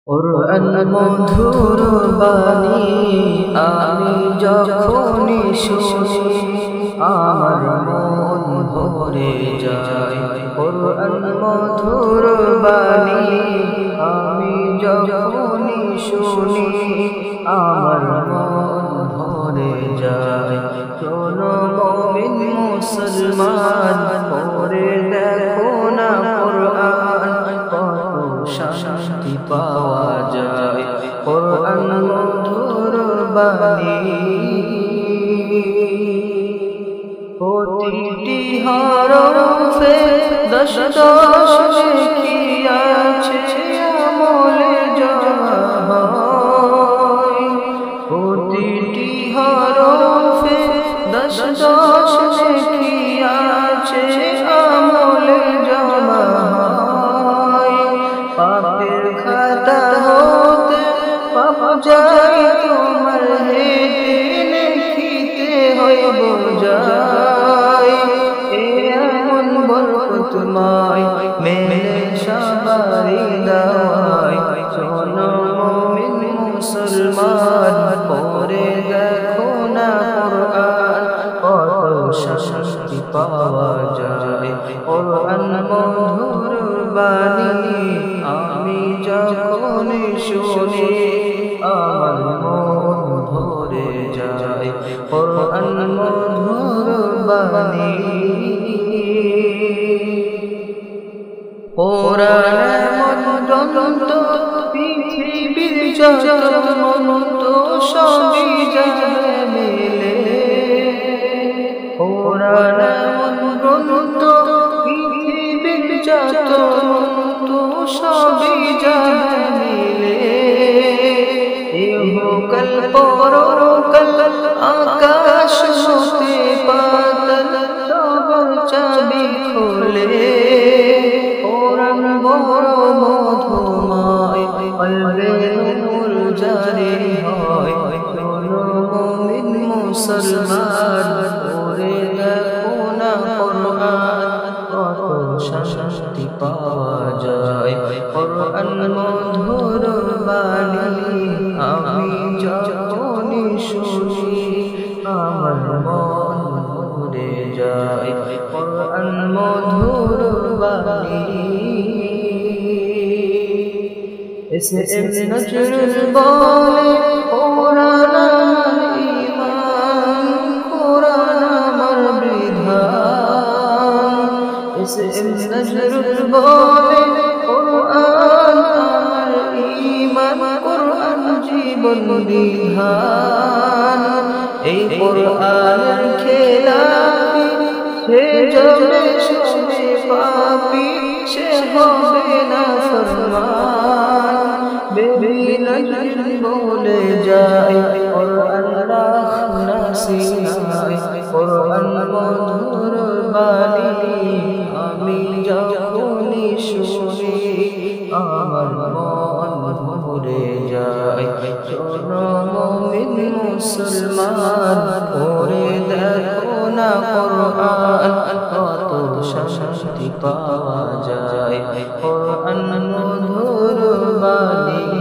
কুরআন মধুর বাণী আমি যখনই শুনি আমার মন ভরে যায়। কুরআন মধুর বাণী আমি যখনই শুনি আমার মন ভরে যায়। শোনো মুমিন মুসলমান, পড়ে দেখো না কুরআন, কত শান্তি পাওয়া যায়। কুরআন মধুর বাণী প্রতিটি হরফে দশ দশ নেকি আছে, আমলে জমা হয়। প্রতিটি হরফে দশ দশ নেকি আছে, আমলে জমা হয়। পাপের খাতা হতে পাপ যায় তোমার, হেঁটে নেকিতে হয় বোঝাই। এমন বরকতময় মেলে সবারই দাওয়ায়। শোনো মুমিন মুসলমান, পড়ে দেখো না কুরআন, কত শান্তি পাওয়া যায়। কুরআন মধুর বাণী আমি যখনই শুনি আমার মন ভরে যায়। কুরআন মধুর বাণী কুরআন এমন গ্রন্থ, পৃথিবীর যত মন্ত্র সবই যাবে মিলে। কুরআন এমন গ্রন্থ, পৃথিবীর যত মন্ত্র সবই যাবে মিলে। ইহকাল পরকাল আকাশ হতে পাতাল সব চাবি খোলে। কুরআন বড় মধুময়, কলবে নূর জারি হয়। শোনো মুমিন মুসলমান, পড়ে দেখো না কুরআন, কত শান্তি পাওয়া যায়। কুরআন মধুর বাণী আমি যখনই শুনি আমার মন ভরে যায়। কুরআন মধুর বাণী এসে নজরুল বলে কুরআন আমার ঈমান, কুরআন আমার বিধান। এসে নজরুল বলে কুরআন আমার ঈমান, কুরআন জীবন বিধান। এই কুরআনের খেলাপি সে যাবে সবে পাপী, সে হবে না ফরমান। বেবি নজরুল বলে যায় কুরআন রাখনা সিনায়। কুরআন মধুর বাণী আমি যখনই শুনি আমার মন ভরে যায়। শোনো মুমিন মুসলমান, পড়ে দেখো না কুরআন, কত শান্তি পাওয়া যায়। কুরআন মধুর বাণী।